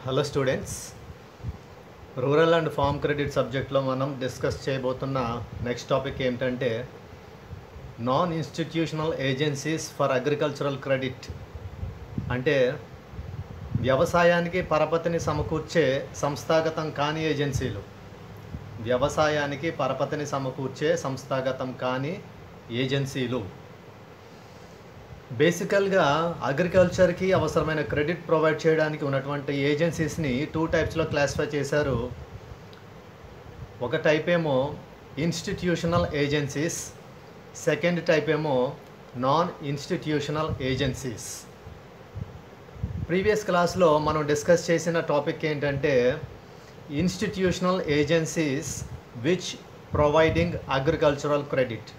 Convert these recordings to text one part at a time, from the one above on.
Hello students, rural and farm credit సబ్జెక్ట్లో మనం discuss చేయబోతున్న నెక్స్ట్ టాపిక్ ఏంటంటే non institutional agencies for agricultural credit. అంటే వ్యవసాయానికి పరపతిని సమకూర్చే సంస్థాగతం కాని ఏజెన్సీలు. వ్యవసాయానికి పరపతిని సమకూర్చే సంస్థాగతం కాని ఏజెన్సీలు. బేసికల్గా అగ్రికల్చర్కి అవసరమైన క్రెడిట్ ప్రొవైడ్ చేయడానికి ఉన్నటువంటి ఏజెన్సీస్ని 2 టైప్స్లో క్లాసిఫై చేశారు. ఒక టైప్ ఏమో ఇన్స్టిట్యూషనల్ ఏజెన్సీస్, సెకండ్ టైప్ ఏమో నాన్ ఇన్స్టిట్యూషనల్ ఏజెన్సీస్. ప్రీవియస్ క్లాస్లో మనం డిస్కస్ చేసిన టాపిక్ ఏంటంటే institutional agencies which providing agricultural credit.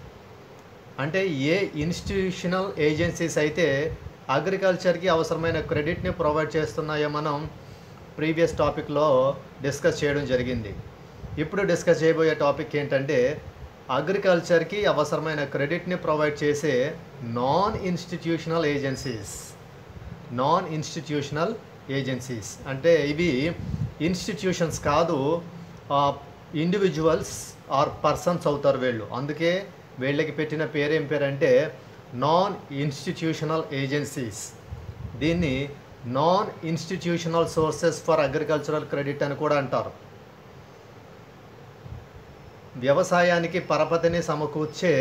అంటే ఏ ఇన్స్టిట్యూషనల్ ఏజెన్సీస్ అయితే అగ్రికల్చర్కి అవసరమైన క్రెడిట్ని ప్రొవైడ్ చేస్తున్నాయో మనం ప్రీవియస్ టాపిక్లో డిస్కస్ చేయడం జరిగింది. ఇప్పుడు డిస్కస్ చేయబోయే టాపిక్ ఏంటంటే అగ్రికల్చర్కి అవసరమైన క్రెడిట్ని ప్రొవైడ్ చేసే non institutional agencies. Non institutional agencies అంటే ఇవి ఇన్స్టిట్యూషన్స్ కాదు, ఇండివిజువల్స్ ఆర్ పర్సన్స్ అవుతారు వీళ్ళు. అందుకే వీళ్ళకి పెట్టిన పేరేం పేరంటే నాన్ ఇన్స్టిట్యూషనల్ ఏజెన్సీస్. దీన్ని non institutional sources for agricultural credit అని కూడా అంటారు. వ్యవసాయానికి పరపతిని సమకూర్చే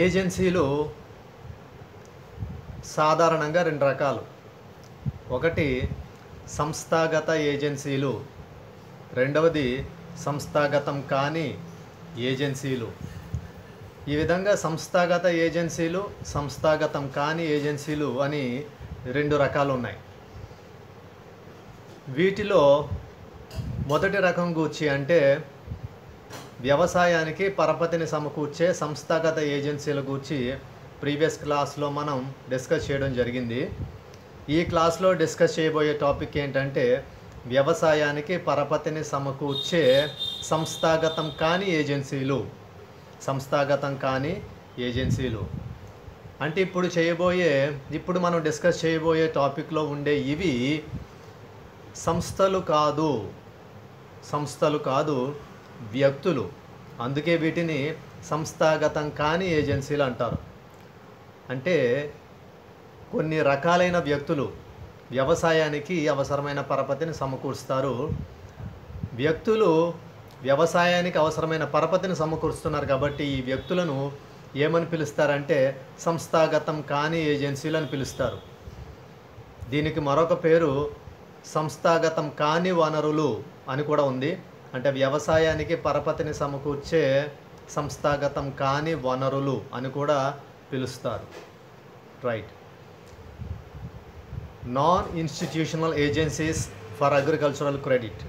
ఏజెన్సీలు సాధారణంగా 2 రకాలు. ఒకటి సంస్థాగత ఏజెన్సీలు, రెండవది సంస్థాగతం కాని ఏజెన్సీలు. ఈ విధంగా సంస్థాగత ఏజెన్సీలు, సంస్థాగతం కాని ఏజెన్సీలు అని 2 రకాలు ఉన్నాయి. వీటిలో మొదటి రకం గూర్చి అంటే వ్యవసాయానికి పరపతిని సమకూర్చే సంస్థాగత ఏజెన్సీల గూర్చి ప్రీవియస్ క్లాస్లో మనం డిస్కస్ చేయడం జరిగింది. ఈ క్లాస్లో డిస్కస్ చేయబోయే టాపిక్ ఏంటంటే వ్యవసాయానికి పరపతిని సమకూర్చే సంస్థాగతం కాని ఏజెన్సీలు. సంస్థాగతం కాని ఏజెన్సీలు అంటే ఇప్పుడు మనం డిస్కస్ చేయబోయే టాపిక్లో ఉండే ఇవి సంస్థలు కాదు, వ్యక్తులు. అందుకే వీటిని సంస్థాగతం కాని ఏజెన్సీలు అంటారు. అంటే కొన్ని రకాలైన వ్యక్తులు వ్యవసాయానికి అవసరమైన పరపతిని సమకూరుస్తారు. వ్యక్తులు వ్యవసాయానికి అవసరమైన పరపతిని సమకూరుస్తున్నారు కాబట్టి ఈ వ్యక్తులను ఏమని పిలుస్తారంటే సంస్థాగతం కాని ఏజెన్సీలు అని పిలుస్తారు. దీనికి మరొక పేరు సంస్థాగతం కాని వనరులు అని కూడా ఉంది. అంటే వ్యవసాయానికి పరపతిని సమకూర్చే సంస్థాగతం కాని వనరులు అని కూడా పిలుస్తారు. Right. Non institutional agencies for agricultural credit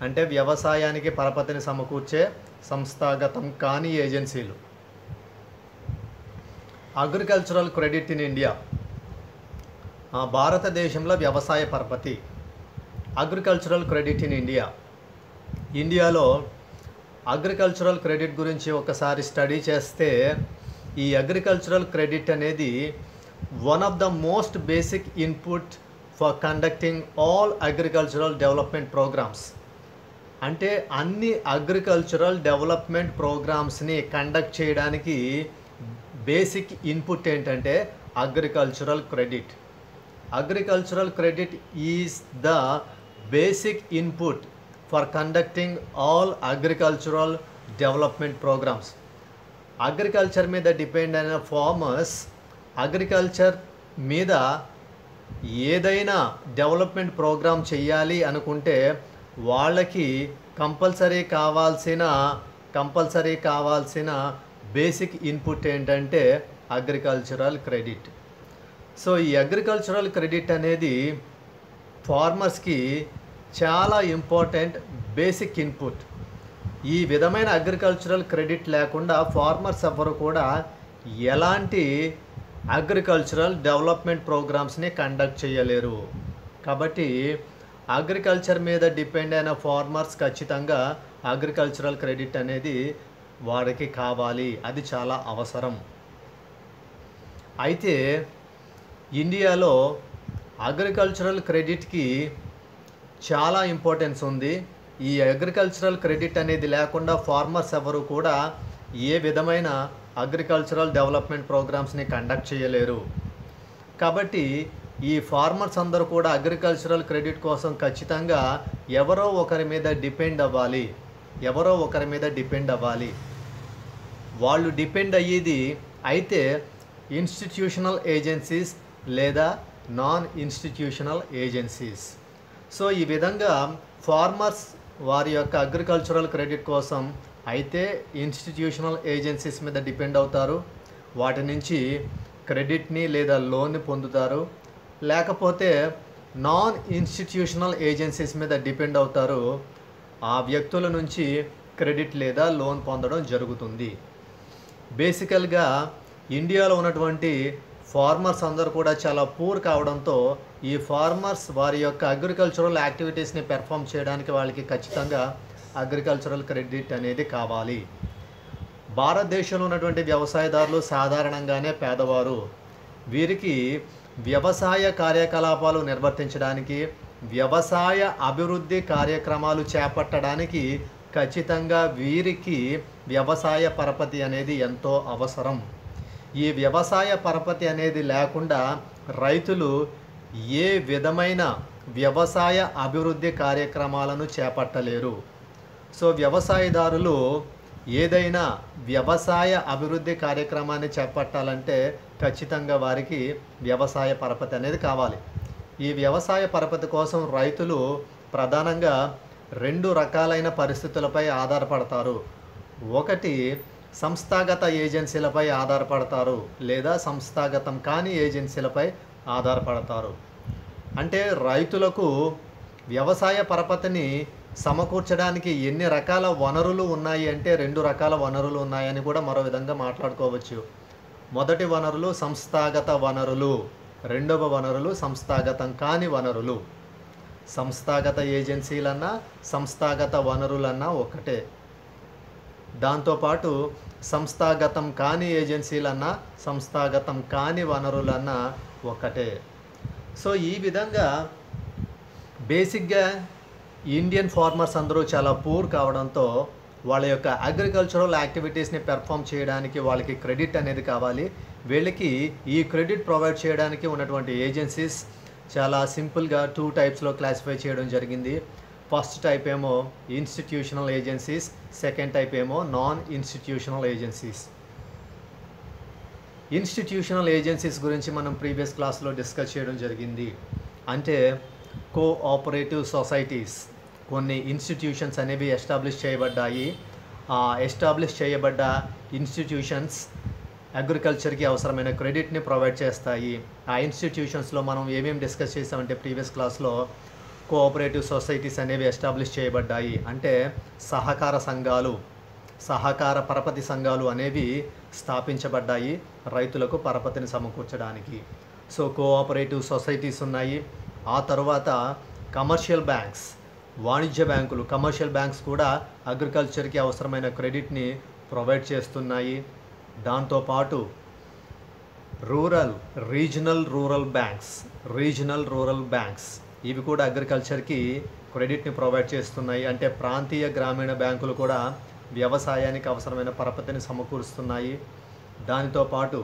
అంటే వ్యవసాయానికి పరపతిని సమకూర్చే సంస్థాగతం కాని ఏజెన్సీలు. Agricultural credit in India. భారతదేశంలో వ్యవసాయ పరపతి. Agricultural credit in India. ఇండియాలో అగ్రికల్చరల్ క్రెడిట్ గురించి ఒకసారి స్టడీ చేస్తే ఈ అగ్రికల్చరల్ క్రెడిట్ అనేది one of the most basic input for conducting all agricultural development programs. అంటే అన్ని అగ్రికల్చరల్ డెవలప్మెంట్ ప్రోగ్రామ్స్ని కండక్ట్ చేయడానికి బేసిక్ ఇన్పుట్ ఏంటంటే agricultural credit. Agricultural credit is the basic input for conducting all agricultural development programmes. Agriculture మీద depend అయిన farmers agriculture మీద ఏదైనా development programme చేయాలి అనుకుంటే వాళ్ళకి కంపల్సరీ కావాల్సిన బేసిక్ ఇన్పుట్ ఏంటంటే అగ్రికల్చరల్ క్రెడిట్. సో ఈ అగ్రికల్చరల్ క్రెడిట్ అనేది ఫార్మర్స్కి చాలా ఇంపార్టెంట్ బేసిక్ ఇన్పుట్. ఈ విధమైన అగ్రికల్చరల్ క్రెడిట్ లేకుండా ఫార్మర్స్ ఎవ్వరు కూడా ఎలాంటి అగ్రికల్చరల్ డెవలప్మెంట్ ప్రోగ్రామ్స్ని కండక్ట్ చేయలేరు. కాబట్టి అగ్రికల్చర్ మీద డిపెండ్ అయిన ఫార్మర్స్ ఖచ్చితంగా అగ్రికల్చరల్ క్రెడిట్ అనేది వారికి కావాలి, అది చాలా అవసరం. అయితే ఇండియాలో అగ్రికల్చరల్ క్రెడిట్కి చాలా ఇంపార్టెన్స్ ఉంది. ఈ అగ్రికల్చరల్ క్రెడిట్ అనేది లేకుండా ఫార్మర్స్ ఎవరు కూడా ఏ విధమైన అగ్రికల్చరల్ డెవలప్మెంట్ ప్రోగ్రామ్స్ని కండక్ట్ చేయలేరు. కాబట్టి ఈ ఫార్మర్స్ అందరూ కూడా అగ్రికల్చరల్ క్రెడిట్ కోసం ఖచ్చితంగా ఎవరో ఒకరి మీద డిపెండ్ అవ్వాలి. వాళ్ళు డిపెండ్ అయ్యేది అయితే ఇన్స్టిట్యూషనల్ ఏజెన్సీస్ లేదా నాన్ ఇన్స్టిట్యూషనల్ ఏజెన్సీస్. సో ఈ విధంగా ఫార్మర్స్ వారి యొక్క అగ్రికల్చరల్ క్రెడిట్ కోసం అయితే ఇన్స్టిట్యూషనల్ ఏజెన్సీస్ మీద డిపెండ్ అవుతారు, వాటి నుంచి క్రెడిట్ని లేదా లోన్ని పొందుతారు. లేకపోతే నాన్ ఇన్స్టిట్యూషనల్ ఏజెన్సీస్ మీద డిపెండ్ అవుతారు, ఆ వ్యక్తుల నుంచి క్రెడిట్ లేదా లోన్ పొందడం జరుగుతుంది. బేసికల్గా ఇండియాలో ఉన్నటువంటి ఫార్మర్స్ అందరూ కూడా చాలా పూర్ కావడంతో ఈ ఫార్మర్స్ వారి యొక్క అగ్రికల్చరల్ యాక్టివిటీస్ని పెర్ఫామ్ చేయడానికి వాళ్ళకి ఖచ్చితంగా అగ్రికల్చరల్ క్రెడిట్ అనేది కావాలి. భారతదేశంలో ఉన్నటువంటి వ్యవసాయదారులు సాధారణంగానే పేదవారు. వీరికి వ్యవసాయ కార్యకలాపాలు నిర్వర్తించడానికి, వ్యవసాయ అభివృద్ధి కార్యక్రమాలు చేపట్టడానికి ఖచ్చితంగా వీరికి వ్యవసాయ పరపతి అనేది ఎంతో అవసరం. ఈ వ్యవసాయ పరపతి అనేది లేకుండా రైతులు ఏ విధమైన వ్యవసాయ అభివృద్ధి కార్యక్రమాలను చేపట్టలేరు. సో వ్యవసాయదారులు ఏదైనా వ్యవసాయ అభివృద్ధి కార్యక్రమాన్ని చేపట్టాలంటే ఖచ్చితంగా వారికి వ్యవసాయ పరపతి అనేది కావాలి. ఈ వ్యవసాయ పరపతి కోసం రైతులు ప్రధానంగా 2 రకాలైన పరిస్థితులపై ఆధారపడతారు. ఒకటి సంస్థాగత ఏజెన్సీలపై ఆధారపడతారు, లేదా సంస్థాగతం కాని ఏజెన్సీలపై ఆధారపడతారు. అంటే రైతులకు వ్యవసాయ పరపతిని సమకూర్చడానికి ఎన్ని రకాల వనరులు ఉన్నాయి అంటే 2 రకాల వనరులు ఉన్నాయని కూడా మరో విధంగా మాట్లాడుకోవచ్చు. మొదటి వనరులు సంస్థాగత వనరులు, రెండవ వనరులు సంస్థాగతం కాని వనరులు. సంస్థాగత ఏజెన్సీలన్నా సంస్థాగత వనరులన్నా ఒకటే. దాంతోపాటు సంస్థాగతం కాని ఏజెన్సీలన్నా సంస్థాగతం కాని వనరులన్నా ఒకటే. సో ఈ విధంగా బేసిక్గా ఇండియన్ ఫార్మర్స్ అందరూ చాలా పూర్ కావడంతో వాళ్ళ యొక్క అగ్రికల్చరల్ యాక్టివిటీస్ని పెర్ఫామ్ చేయడానికి వాళ్ళకి క్రెడిట్ అనేది కావాలి. వీళ్ళకి ఈ క్రెడిట్ ప్రొవైడ్ చేయడానికి ఉన్నటువంటి ఏజెన్సీస్ చాలా సింపుల్గా 2 టైప్స్లో క్లాసిఫై చేయడం జరిగింది. ఫస్ట్ టైప్ ఏమో ఇన్స్టిట్యూషనల్ ఏజెన్సీస్, సెకండ్ టైప్ ఏమో non institutional agencies. Institutional agencies గురించి మనం ప్రీవియస్ క్లాస్లో డిస్కస్ చేయడం జరిగింది. అంటే కోఆపరేటివ్ సొసైటీస్, కొన్ని ఇన్స్టిట్యూషన్స్ అనేవి ఎస్టాబ్లిష్ చేయబడ్డాయి. ఆ ఎస్టాబ్లిష్ చేయబడ్డ ఇన్స్టిట్యూషన్స్ అగ్రికల్చర్కి అవసరమైన క్రెడిట్ని ప్రొవైడ్ చేస్తాయి. ఆ ఇన్స్టిట్యూషన్స్లో మనం ఏమేమి డిస్కస్ చేసామంటే ప్రీవియస్ క్లాస్లో కోఆపరేటివ్ సొసైటీస్ అనేవి ఎస్టాబ్లిష్ చేయబడ్డాయి. అంటే సహకార సంఘాలు, సహకార పరపతి సంఘాలు అనేవి స్థాపించబడ్డాయి రైతులకు పరపతిని సమకూర్చడానికి. సో కోఆపరేటివ్ సొసైటీస్ ఉన్నాయి. ఆ తర్వాత కమర్షియల్ బ్యాంక్స్, వాణిజ్య బ్యాంకులు, కమర్షియల్ బ్యాంక్స్ కూడా అగ్రికల్చర్కి అవసరమైన క్రెడిట్ని ప్రొవైడ్ చేస్తున్నాయి. దాంతోపాటు రీజనల్ రూరల్ బ్యాంక్స్ ఇవి కూడా అగ్రికల్చర్కి క్రెడిట్ని ప్రొవైడ్ చేస్తున్నాయి. అంటే ప్రాంతీయ గ్రామీణ బ్యాంకులు కూడా వ్యవసాయానికి అవసరమైన పరపతిని సమకూరుస్తున్నాయి. దానితో పాటు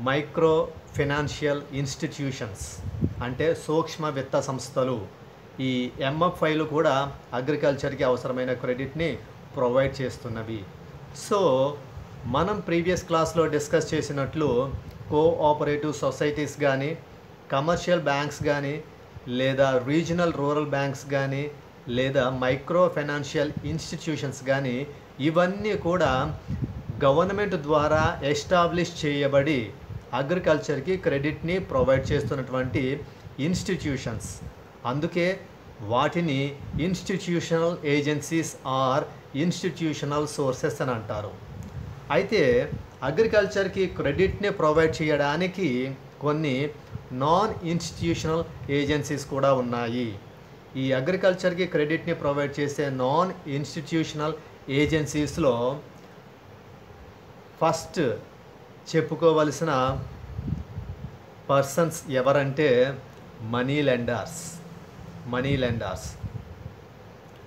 మైక్రో ఫైనాన్షియల్ ఇన్స్టిట్యూషన్స్ అంటే సూక్ష్మ విత్త సంస్థలు, ఈ ఎంఎఫ్ఐలు కూడా అగ్రికల్చర్కి అవసరమైన క్రెడిట్ని ప్రొవైడ్ చేస్తున్నవి. సో మనం ప్రీవియస్ క్లాస్లో డిస్కస్ చేసినట్లు కోఆపరేటివ్ సొసైటీస్ కానీ, కమర్షియల్ బ్యాంక్స్ కానీ, లేదా రీజనల్ రూరల్ బ్యాంక్స్ కానీ, లేదా మైక్రో ఫైనాన్షియల్ ఇన్స్టిట్యూషన్స్ కానీ, ఇవన్నీ కూడా గవర్నమెంట్ ద్వారా ఎస్టాబ్లిష్ చేయబడి అగ్రికల్చర్కి క్రెడిట్ని ప్రొవైడ్ చేస్తున్నటువంటి ఇన్స్టిట్యూషన్స్. అందుకే వాటిని institutional agencies or institutional sources అని అంటారు. అయితే అగ్రికల్చర్కి క్రెడిట్ని ప్రొవైడ్ చేయడానికి కొన్ని నాన్ ఇన్స్టిట్యూషనల్ ఏజెన్సీస్ కూడా ఉన్నాయి. ఈ అగ్రికల్చర్కి క్రెడిట్ని ప్రొవైడ్ చేసే నాన్ ఇన్స్టిట్యూషనల్ ఏజెన్సీస్లో ఫస్ట్ చెప్పుకోవలసిన పర్సన్స్ ఎవరంటే money lenders. Money lenders.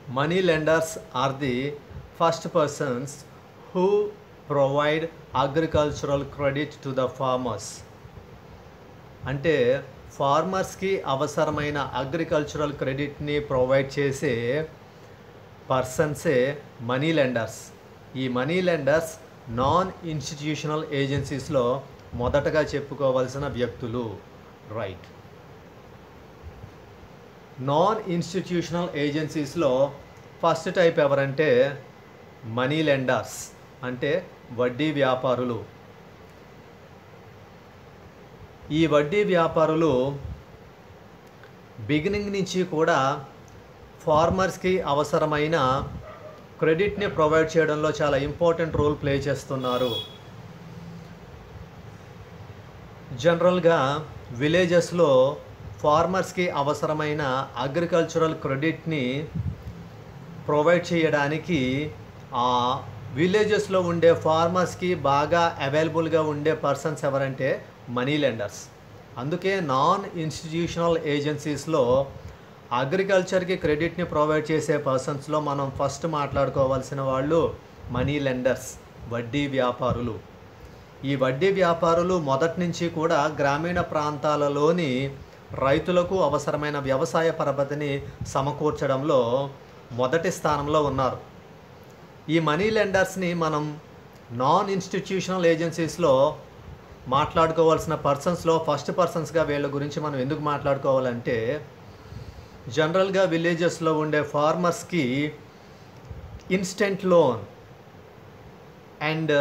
Money lenders are the first persons who provide agricultural credit to the farmers. అంటే ఫార్మర్స్కి అవసరమైన అగ్రికల్చరల్ క్రెడిట్ని ప్రొవైడ్ చేసే పర్సన్సే మనీ లెండర్స్. ఈ మనీ లెండర్స్ నాన్ ఇన్స్టిట్యూషనల్ ఏజెన్సీస్లో మొదటగా చెప్పుకోవాల్సిన వ్యక్తులు. రైట్. నాన్ ఇన్స్టిట్యూషనల్ ఏజెన్సీస్లో ఫస్ట్ టైప్ ఎవరంటే మనీ లెండర్స్, అంటే వడ్డీ వ్యాపారులు. ఈ వడ్డీ వ్యాపారులు బిగినింగ్ నుంచి కూడా ఫార్మర్స్కి అవసరమైన క్రెడిట్ని ప్రొవైడ్ చేయడంలో చాలా ఇంపార్టెంట్ రోల్ ప్లే చేస్తున్నారు. జనరల్గా విలేజెస్లో ఫార్మర్స్కి అవసరమైన అగ్రికల్చరల్ క్రెడిట్ని ప్రొవైడ్ చేయడానికి ఆ విలేజెస్లో ఉండే ఫార్మర్స్కి బాగా అవైలబుల్గా ఉండే పర్సన్స్ ఎవరంటే మనీ లెండర్స్. అందుకే నాన్ ఇన్స్టిట్యూషనల్ ఏజెన్సీస్లో అగ్రికల్చర్కి క్రెడిట్ని ప్రొవైడ్ చేసే పర్సన్స్లో మనం ఫస్ట్ మాట్లాడుకోవాల్సిన వాళ్ళు మనీ లెండర్స్, వడ్డీ వ్యాపారులు. ఈ వడ్డీ వ్యాపారులు మొదటి నుంచి కూడా గ్రామీణ ప్రాంతాలలోని రైతులకు అవసరమైన వ్యవసాయ పరపతిని సమకూర్చడంలో మొదటి స్థానంలో ఉన్నారు. ఈ మనీ లెండర్స్ని మనం నాన్ ఇన్స్టిట్యూషనల్ ఏజెన్సీస్లో మాట్లాడుకోవాల్సిన పర్సన్స్లో ఫస్ట్ పర్సన్స్గా వీళ్ళ గురించి మనం ఎందుకు మాట్లాడుకోవాలంటే, జనరల్గా విలేజెస్లో ఉండే ఫార్మర్స్కి instant loan and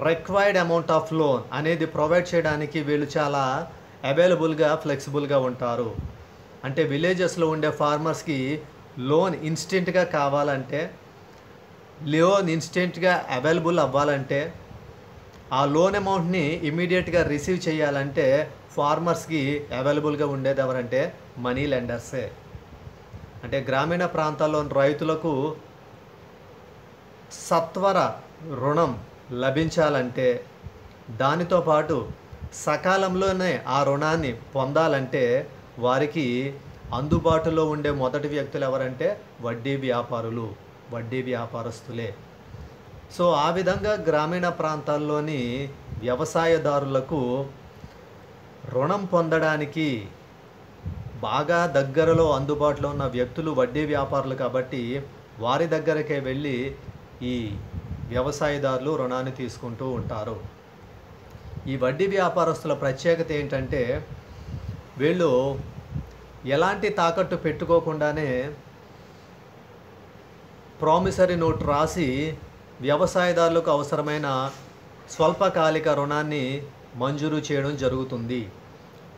required amount of loan అనేది ప్రొవైడ్ చేయడానికి వీళ్ళు చాలా అవైలబుల్గా, ఫ్లెక్సిబుల్గా ఉంటారు. అంటే విలేజెస్లో ఉండే ఫార్మర్స్కి లోన్ ఇన్స్టెంట్గా కావాలంటే, లోన్ ఇన్స్టెంట్గా అవైలబుల్ అవ్వాలంటే, ఆ లోన్ అమౌంట్ని ఇమీడియట్గా రిసీవ్ చేయాలంటే ఫార్మర్స్కి అవైలబుల్గా ఉండేది ఎవరంటే మనీ లెండర్సే. అంటే గ్రామీణ ప్రాంతాల్లోని రైతులకు సత్వర రుణం లభించాలంటే, దానితో పాటు సకాలంలోనే ఆ రుణాన్ని పొందాలంటే వారికి అందుబాటులో ఉండే మొదటి వ్యక్తులు ఎవరంటే వడ్డీ వ్యాపారులు, వడ్డీ వ్యాపారస్తులే. సో ఆ విధంగా గ్రామీణ ప్రాంతాల్లోని వ్యవసాయదారులకు రుణం పొందడానికి బాగా దగ్గరలో అందుబాటులో ఉన్న వ్యక్తులు వడ్డీ వ్యాపారులు కాబట్టి వారి దగ్గరకే వెళ్ళి ఈ వ్యవసాయదారులు రుణాన్ని తీసుకుంటూ ఉంటారు. ఈ వడ్డీ వ్యాపారస్తుల ప్రత్యేకత ఏంటంటే, వీళ్ళు ఎలాంటి తాకట్టు పెట్టుకోకుండానే ప్రామిసరీ నోట్ రాసి వ్యవసాయదారులకు అవసరమైన స్వల్పకాలిక రుణాన్ని మంజూరు చేయడం జరుగుతుంది.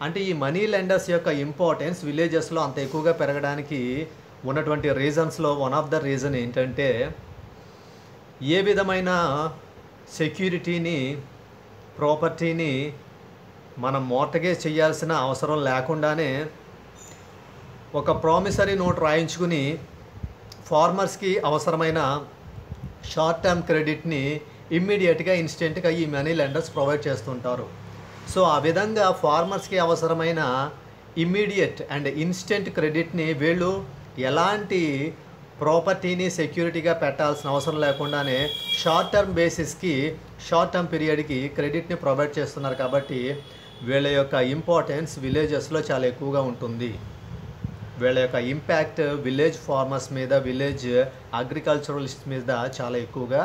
అంటే ఈ మనీ లెండర్స్ యొక్క ఇంపార్టెన్స్ విలేజెస్లో అంత ఎక్కువగా పెరగడానికి ఉన్నటువంటి రీజన్స్లో వన్ ఆఫ్ ద రీజన్ ఏంటంటే, ఏ విధమైన సెక్యూరిటీని, ప్రాపర్టీని మనం మోర్టగేజ్ చేయాల్సిన అవసరం లేకుండానే ఒక ప్రామిసరీ నోట్ రాయించుకుని ఫార్మర్స్కి అవసరమైన షార్ట్ టర్మ్ క్రెడిట్ని ఇమ్మీడియట్గా, ఇన్స్టెంట్గా ఈ మనీ లెండర్స్ ప్రొవైడ్ చేస్తుంటారు. సో ఆ విధంగా ఫార్మర్స్కి అవసరమైన ఇమ్మీడియట్ అండ్ ఇన్స్టెంట్ క్రెడిట్ని వీళ్ళు ఎలాంటి ప్రాపర్టీని సెక్యూరిటీగా పెట్టాల్సిన అవసరం లేకుండానే షార్ట్ టర్మ్ బేసిస్కి, షార్ట్ టర్మ్ పీరియడ్కి క్రెడిట్ని ప్రొవైడ్ చేస్తున్నారు. కాబట్టి వీళ్ళ యొక్క ఇంపార్టెన్స్ విలేజెస్లో చాలా ఎక్కువగా ఉంటుంది. వీళ్ళ యొక్క ఇంపాక్ట్ విలేజ్ ఫార్మర్స్ మీద, విలేజ్ అగ్రికల్చరలిస్ట్ మీద చాలా ఎక్కువగా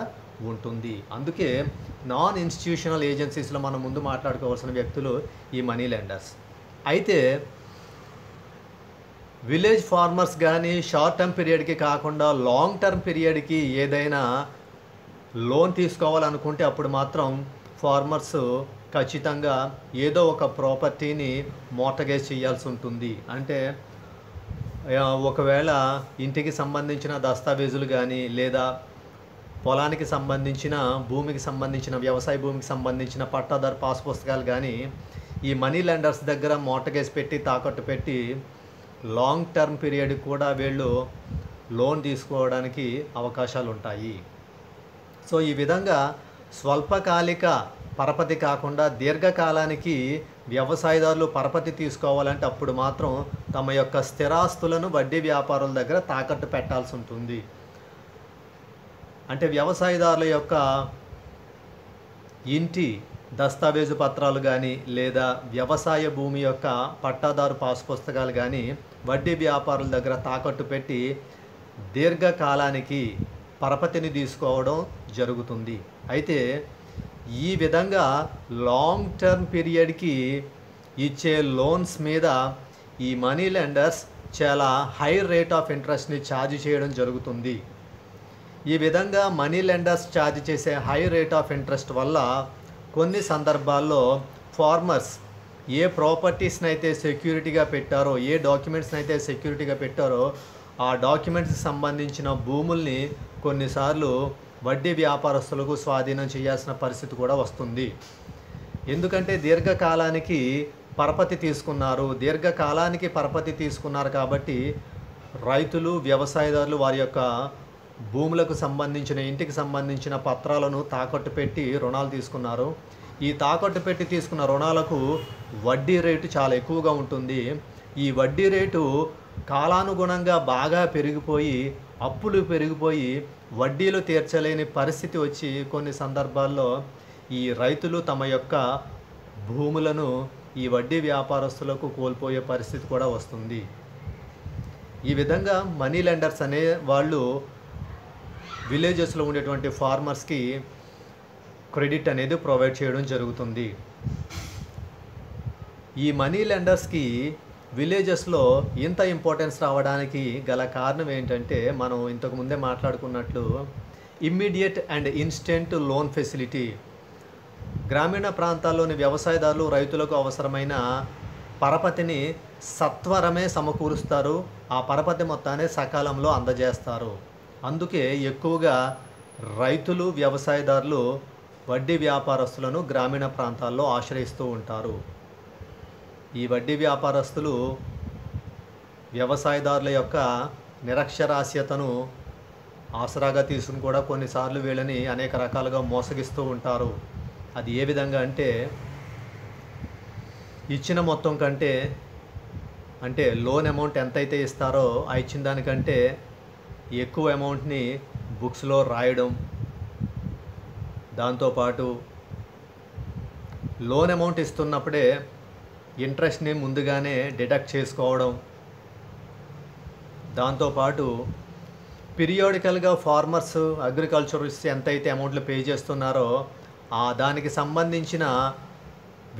ఉంటుంది. అందుకే నాన్ ఇన్స్టిట్యూషనల్ ఏజెన్సీస్లో మనం ముందు మాట్లాడుకోవాల్సిన వ్యక్తులు ఈ మనీ లెండర్స్. అయితే విలేజ్ ఫార్మర్స్ కానీ షార్ట్ టర్మ్ పీరియడ్కి కాకుండా లాంగ్ టర్మ్ పీరియడ్కి ఏదైనా లోన్ తీసుకోవాలనుకుంటే అప్పుడు మాత్రం ఫార్మర్స్ ఖచ్చితంగా ఏదో ఒక ప్రాపర్టీని మోర్టగేజ్ చేయాల్సి ఉంటుంది. అంటే ఒకవేళ ఇంటికి సంబంధించిన దస్తావేజులు కానీ, లేదా పొలానికి సంబంధించిన, భూమికి సంబంధించిన, వ్యవసాయ భూమికి సంబంధించిన పట్టాదారు పాస్ పుస్తకాలు కానీ ఈ మనీ లెండర్స్ దగ్గర మోర్టగేజ్ పెట్టి, తాకట్టు పెట్టి లాంగ్ టర్మ్ పీరియడ్ కూడా వీళ్ళు లోన్ తీసుకోవడానికి అవకాశాలు ఉంటాయి. సో ఈ విధంగా స్వల్పకాలిక పరపతి కాకుండా దీర్ఘకాలానికి వ్యవసాయదారులు పరపతి తీసుకోవాలంటే అప్పుడు మాత్రం తమ యొక్క స్థిరాస్తులను వడ్డీ వ్యాపారుల దగ్గర తాకట్టు పెట్టాల్సి ఉంటుంది. అంటే వ్యవసాయదారుల యొక్క ఇంటి దస్తావేజు పత్రాలు కానీ లేదా వ్యవసాయ భూమి యొక్క పట్టాదారు పాస్ పుస్తకాలు కానీ వడ్డీ వ్యాపారుల దగ్గర తాకట్టు పెట్టి దీర్ఘకాలానికి పరపతిని తీసుకోవడం జరుగుతుంది. అయితే ఈ విధంగా లాంగ్ టర్మ్ పీరియడ్కి ఇచ్చే లోన్స్ మీద ఈ మనీ లెండర్స్ చాలా హై రేట్ ఆఫ్ ఇంట్రెస్ట్ని ఛార్జ్ చేయడం జరుగుతుంది. ఈ విధంగా మనీ లెండర్స్ ఛార్జ్ చేసే హై రేట్ ఆఫ్ ఇంట్రెస్ట్ వల్ల కొన్ని సందర్భాల్లో ఫార్మర్స్ ఏ ప్రాపర్టీస్ని అయితే సెక్యూరిటీగా పెట్టారో, ఏ డాక్యుమెంట్స్ని అయితే సెక్యూరిటీగా పెట్టారో ఆ డాక్యుమెంట్స్కి సంబంధించిన భూముల్ని కొన్నిసార్లు వడ్డీ వ్యాపారస్తులకు స్వాధీనం చేయాల్సిన పరిస్థితి కూడా వస్తుంది. ఎందుకంటే దీర్ఘకాలానికి పరపతి తీసుకున్నారు కాబట్టి రైతులు, వ్యవసాయదారులు వారి యొక్క భూములకు సంబంధించిన, ఇంటికి సంబంధించిన పత్రాలను తాకట్టు పెట్టి రుణాలు తీసుకున్నారు. ఈ తాకట్టు పెట్టి తీసుకున్న రుణాలకు వడ్డీ రేటు చాలా ఎక్కువగా ఉంటుంది. ఈ వడ్డీ రేటు కాలానుగుణంగా బాగా పెరిగిపోయి, అప్పులు పెరిగిపోయి వడ్డీలు తీర్చలేని పరిస్థితి వచ్చి కొన్ని సందర్భాల్లో ఈ రైతులు తమ యొక్క భూములను ఈ వడ్డీ వ్యాపారస్తులకు కోల్పోయే పరిస్థితి కూడా వస్తుంది. ఈ విధంగా మనీ లెండర్స్ అనే వాళ్ళు విలేజెస్లో ఉండేటువంటి ఫార్మర్స్కి క్రెడిట్ అనేది ప్రొవైడ్ చేయడం జరుగుతుంది. ఈ మనీ లెండర్స్కి విలేజెస్లో ఇంత ఇంపార్టెన్స్ రావడానికి గల కారణం ఏంటంటే, మనం ఇంతకు ముందే మాట్లాడుకున్నట్లు immediate and instant loan facility. గ్రామీణ ప్రాంతాల్లోని వ్యవసాయదారులు రైతులకు అవసరమైన పరపతిని సత్వరమే సమకూరుస్తారు. ఆ పరపతి మొత్తాన్ని సకాలంలో అందజేస్తారు. అందుకే ఎక్కువగా రైతులు, వ్యవసాయదారులు వడ్డీ వ్యాపారస్తులను గ్రామీణ ప్రాంతాల్లో ఆశ్రయిస్తూ ఉంటారు. ఈ వడ్డీ వ్యాపారస్తులు వ్యవసాయదారుల యొక్క నిరక్షరాస్యతను ఆసరాగా తీసుకుని కూడా కొన్నిసార్లు వీళ్ళని అనేక రకాలుగా మోసగిస్తూ ఉంటారు. అది ఏ విధంగా అంటే, ఇచ్చిన మొత్తం కంటే, అంటే లోన్ అమౌంట్ ఎంతైతే ఇస్తారో ఆ ఇచ్చిన దానికంటే ఎక్కువ అమౌంట్ని బుక్స్లో రాయడం, దాంతోపాటు లోన్ అమౌంట్ ఇస్తున్నప్పుడే ఇంట్రెస్ట్ని ముందుగానే డిడక్ట్ చేసుకోవడం, దాంతోపాటు పీరియాడికల్గా ఫార్మర్స్, అగ్రికల్చరిస్ట్ ఎంతైతే అమౌంట్లు పే చేస్తున్నారో దానికి సంబంధించిన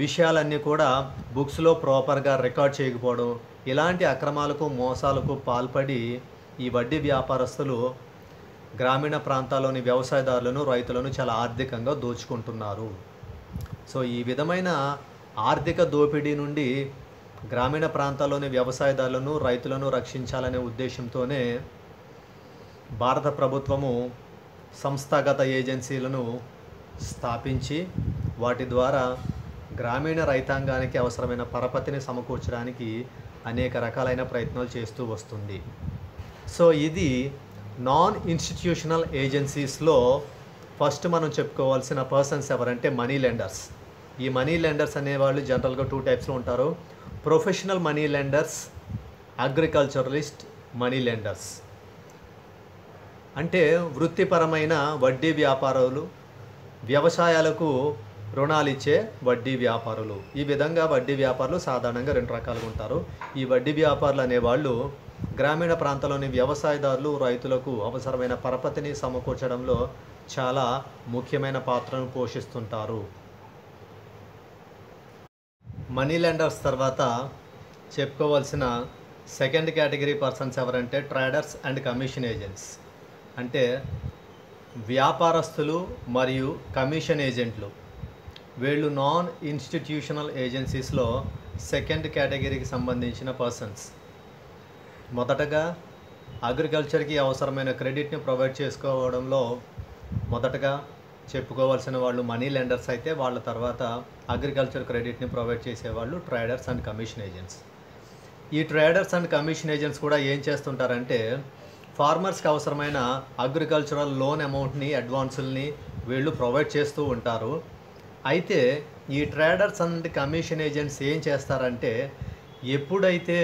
విషయాలన్నీ కూడా బుక్స్లో ప్రాపర్గా రికార్డ్ చేయకపోవడం, ఇలాంటి అక్రమాలకు, మోసాలకు పాల్పడి ఈ వడ్డీ వ్యాపారస్తులు గ్రామీణ ప్రాంతాల్లోని వ్యవసాయదారులను, రైతులను చాలా ఆర్థికంగా దోచుకుంటున్నారు. సో ఈ విధమైన ఆర్థిక దోపిడీ నుండి గ్రామీణ ప్రాంతాల్లోని వ్యవసాయదారులను, రైతులను రక్షించాలనే ఉద్దేశంతోనే భారత ప్రభుత్వము సంస్థాగత ఏజెన్సీలను స్థాపించి వాటి ద్వారా గ్రామీణ రైతాంగానికి అవసరమైన పరపతిని సమకూర్చడానికి అనేక రకాలైన ప్రయత్నాలు చేస్తూ వస్తుంది. సో ఇది నాన్ ఇన్స్టిట్యూషనల్ ఏజెన్సీస్లో ఫస్ట్ మనం చెప్పుకోవాల్సిన పర్సన్స్ ఎవరంటే మనీ లెండర్స్. ఈ మనీ లెండర్స్ అనేవాళ్ళు జనరల్గా 2 టైప్స్లో ఉంటారు. Professional money lenders, అగ్రికల్చరలిస్ట్ money lenders. అంటే వృత్తిపరమైన వడ్డీ వ్యాపారులు, వ్యవసాయాలకు రుణాలు ఇచ్చే వడ్డీ వ్యాపారులు. ఈ విధంగా వడ్డీ వ్యాపారులు సాధారణంగా 2 రకాలుగా ఉంటారు. ఈ వడ్డీ వ్యాపారులు అనేవాళ్ళు గ్రామీణ ప్రాంతాల్లోని వ్యవసాయదారులు, రైతులకు అవసరమైన పరపతిని సమకూర్చడంలో చాలా ముఖ్యమైన పాత్రను పోషిస్తుంటారు. మనీ లెండర్స్ తర్వాత చెప్పుకోవాల్సిన సెకండ్ కేటగిరీ పర్సన్స్ ఎవరంటే ట్రేడర్స్ అండ్ కమిషన్ ఏజెంట్స్. అంటే వ్యాపారస్తులు మరియు కమిషన్ ఏజెంట్లు. వీళ్ళు నాన్ ఇన్స్టిట్యూషనల్ ఏజెన్సీస్లో సెకండ్ కేటగిరీకి సంబంధించిన పర్సన్స్. మొదటగా అగ్రికల్చర్కి అవసరమైన క్రెడిట్ని ప్రొవైడ్ చేసుకోవడంలో మొదటగా చెప్పుకోవాల్సిన వాళ్ళు మనీ లెండర్స్ అయితే, వాళ్ళ తర్వాత అగ్రికల్చర్ క్రెడిట్ని ప్రొవైడ్ చేసేవాళ్ళు ట్రేడర్స్ అండ్ కమిషన్ ఏజెంట్స్. ఈ ట్రేడర్స్ అండ్ కమిషన్ ఏజెంట్స్ కూడా ఏం చేస్తుంటారంటే, ఫార్మర్స్కి అవసరమైన అగ్రికల్చరల్ లోన్ అమౌంట్ని, అడ్వాన్సుల్ని వీళ్ళు ప్రొవైడ్ చేస్తూ ఉంటారు. అయితే ఈ ట్రేడర్స్ అండ్ కమిషన్ ఏజెంట్స్ ఏం చేస్తారంటే, ఎప్పుడైతే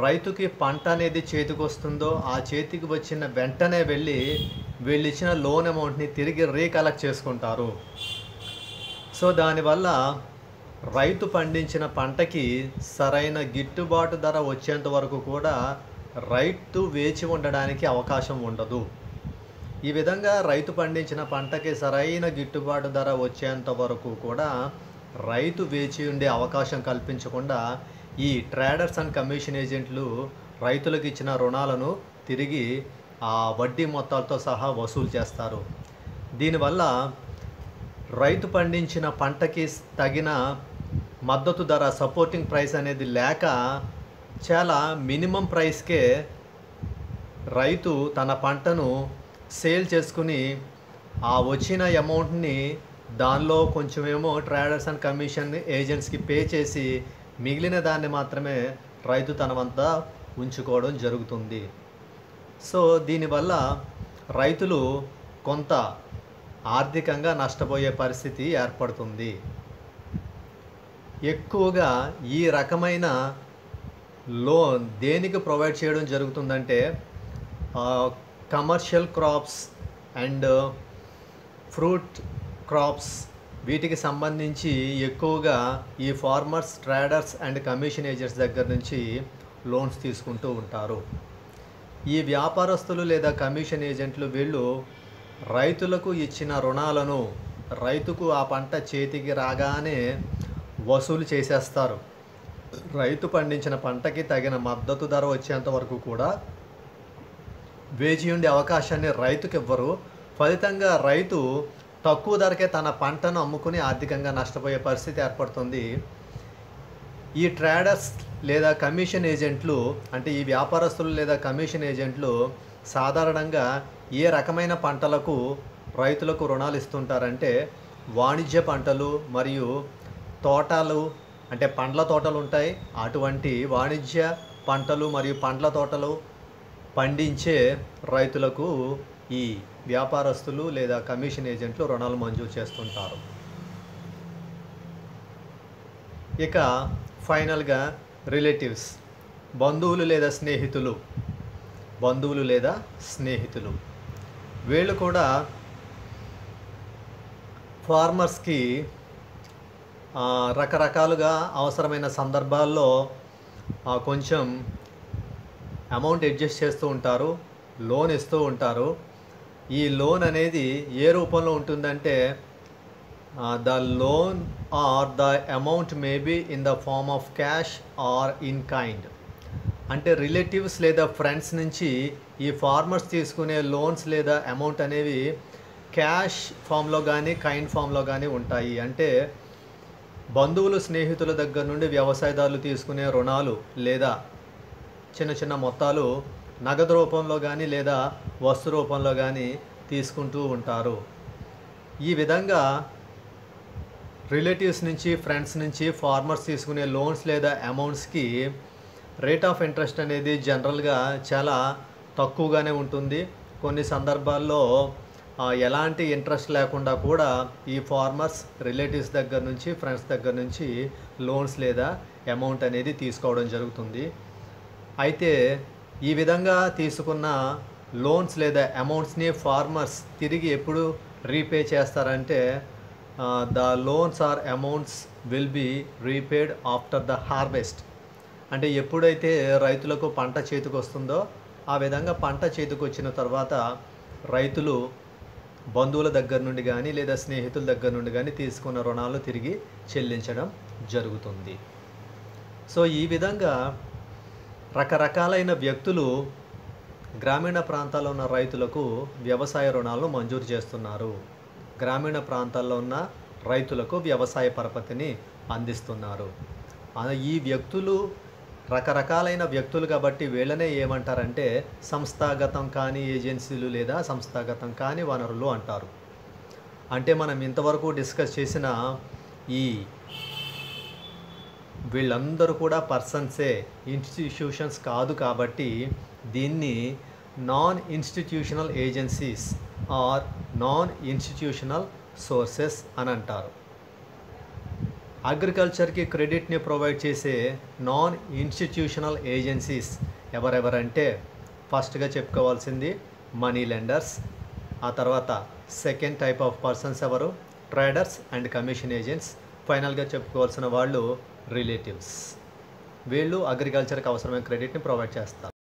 రైతుకి పంట అనేది చేతికి వస్తుందో ఆ చేతికి వచ్చిన వెంటనే వీళ్ళు ఇచ్చిన లోన్ అమౌంట్ని తిరిగి రీకలెక్ట్ చేసుకుంటారు. సో దానివల్ల రైతు పండించిన పంటకి సరైన గిట్టుబాటు ధర వచ్చేంత వరకు కూడా రైతు వేచి ఉండడానికి అవకాశం ఉండదు. ఈ విధంగా రైతు పండించిన పంటకి సరైన గిట్టుబాటు ధర వచ్చేంత వరకు కూడా రైతు వేచి ఉండే అవకాశం కల్పించకుండా ఈ ట్రేడర్స్ అండ్ కమిషన్ ఏజెంట్లు రైతులకు ఇచ్చిన రుణాలను తిరిగి ఆ వడ్డీ మొత్తాలతో సహా వసూలు చేస్తారు. దీనివల్ల రైతు పండించిన పంటకి తగిన మద్దతు ధర, సపోర్టింగ్ ప్రైస్ అనేది లేక చాలా మినిమం ప్రైస్కే రైతు తన పంటను సేల్ చేసుకుని ఆ వచ్చిన అమౌంట్ని దానిలో కొంచెమేమో ట్రేడర్స్ అండ్ కమిషన్ ఏజెంట్స్కి పే చేసి మిగిలిన దాన్ని మాత్రమే రైతు తన వద్ద ఉంచుకోవడం జరుగుతుంది. సో దీనివల్ల రైతులు కొంత ఆర్థికంగా నష్టపోయే పరిస్థితి ఏర్పడుతుంది. ఎక్కువగా ఈ రకమైన లోన్ దేనికి ప్రొవైడ్ చేయడం జరుగుతుందంటే commercial crops and fruit crops వీటికి సంబంధించి ఎక్కువగా ఈ farmers, traders and commission agents దగ్గర నుంచి లోన్స్ తీసుకుంటూ ఉంటారు. ఈ వ్యాపారస్తులు లేదా కమిషన్ ఏజెంట్లు వీళ్ళు రైతులకు ఇచ్చిన రుణాలను రైతుకు ఆ పంట చేతికి రాగానే వసూలు చేసేస్తారు. రైతు పండించిన పంటకి తగిన మద్దతు ధర వచ్చేంత వరకు కూడా వేచి ఉండే అవకాశాన్ని రైతుకి ఇవ్వరు. ఫలితంగా రైతు తక్కువ ధరకే తన పంటను అమ్ముకుని ఆర్థికంగా నష్టపోయే పరిస్థితి ఏర్పడుతుంది. ఈ ట్రేడర్స్ లేదా కమిషన్ ఏజెంట్లు అంటే ఈ వ్యాపారస్తులు లేదా కమిషన్ ఏజెంట్లు సాధారణంగా ఏ రకమైన పంటలకు రైతులకు రుణాలు ఇస్తుంటారంటే వాణిజ్య పంటలు మరియు తోటలు, అంటే పండ్ల తోటలు ఉంటాయి. అటువంటి వాణిజ్య పంటలు మరియు పండ్ల తోటలు పండించే రైతులకు ఈ వ్యాపారస్తులు లేదా కమిషన్ ఏజెంట్లు రుణాలు మంజూరు చేస్తుంటారు. ఇక ఫైనల్గా రిలేటివ్స్, బంధువులు లేదా స్నేహితులు వీళ్ళు కూడా ఫార్మర్స్కి రకరకాలుగా అవసరమైన సందర్భాల్లో కొంచెం అమౌంట్ అడ్జస్ట్ చేస్తూ ఉంటారు, లోన్ ఇస్తూ ఉంటారు. ఈ లోన్ అనేది ఏ రూపంలో ఉంటుందంటే the loan or the amount may be in the form of cash or in kind. అంటే రిలేటివ్స్ లేదా ఫ్రెండ్స్ నుంచి ఈ ఫార్మర్స్ తీసుకునే లోన్స్ లేదా అమౌంట్ అనేవి క్యాష్ ఫామ్లో కానీ కైండ్ ఫామ్లో కానీ ఉంటాయి. అంటే బంధువులు, స్నేహితుల దగ్గర నుండి వ్యవసాయదారులు తీసుకునే రుణాలు లేదా చిన్న చిన్న మొత్తాలు నగదు రూపంలో కానీ లేదా వస్తు రూపంలో కానీ తీసుకుంటూ ఉంటారు. ఈ విధంగా రిలేటివ్స్ నుంచి, ఫ్రెండ్స్ నుంచి ఫార్మర్స్ తీసుకునే లోన్స్ లేదా అమౌంట్స్కి రేట్ ఆఫ్ ఇంట్రెస్ట్ అనేది జనరల్గా చాలా తక్కువగానే ఉంటుంది. కొన్ని సందర్భాల్లో ఎలాంటి ఇంట్రెస్ట్ లేకుండా కూడా ఈ ఫార్మర్స్ రిలేటివ్స్ దగ్గర నుంచి, ఫ్రెండ్స్ దగ్గర నుంచి లోన్స్ లేదా అమౌంట్ అనేది తీసుకోవడం జరుగుతుంది. అయితే ఈ విధంగా తీసుకున్న లోన్స్ లేదా అమౌంట్స్ని ఫార్మర్స్ తిరిగి ఎప్పుడు రీపే చేస్తారంటే the loans or amounts will be repaid after the harvest. అంటే ఎప్పుడైతే రైతులకు పంట చేతికి వస్తుందో ఆ విధంగా పంట చేతికి వచ్చిన తర్వాత రైతులు బంధువుల దగ్గర నుండి కానీ లేదా స్నేహితుల దగ్గర నుండి కానీ తీసుకున్న రుణాలు తిరిగి చెల్లించడం జరుగుతుంది. సో ఈ విధంగా రకరకాలైన వ్యక్తులు గ్రామీణ ప్రాంతాల్లో ఉన్న రైతులకు వ్యవసాయ రుణాలను మంజూరు చేస్తున్నారు. గ్రామీణ ప్రాంతాల్లో ఉన్న రైతులకు వ్యవసాయ పరపతిని అందిస్తున్నారు. ఈ వ్యక్తులు రకరకాలైన వ్యక్తులు కాబట్టి వీళ్ళనే ఏమంటారంటే సంస్థాగతం కాని ఏజెన్సీలు లేదా సంస్థాగతం కాని వనరులు అంటారు. అంటే మనం ఇంతవరకు డిస్కస్ చేసిన ఈ వీళ్ళందరూ కూడా పర్సన్సే, ఇన్స్టిట్యూషన్స్ కాదు. కాబట్టి దీన్ని non institutional agencies or non institutional sources అని అంటారు. అగ్రికల్చర్కి క్రెడిట్ని ప్రొవైడ్ చేసే నాన్ ఇన్స్టిట్యూషనల్ ఏజెన్సీస్ ఎవరెవరంటే ఫస్ట్గా చెప్పుకోవాల్సింది మనీ లెండర్స్. ఆ తర్వాత సెకండ్ టైప్ ఆఫ్ పర్సన్స్ ఎవరు? Traders and commission agents. ఫైనల్గా చెప్పుకోవాల్సిన వాళ్ళు రిలేటివ్స్. వీళ్ళు అగ్రికల్చర్కి అవసరమైన క్రెడిట్ని ప్రొవైడ్ చేస్తారు.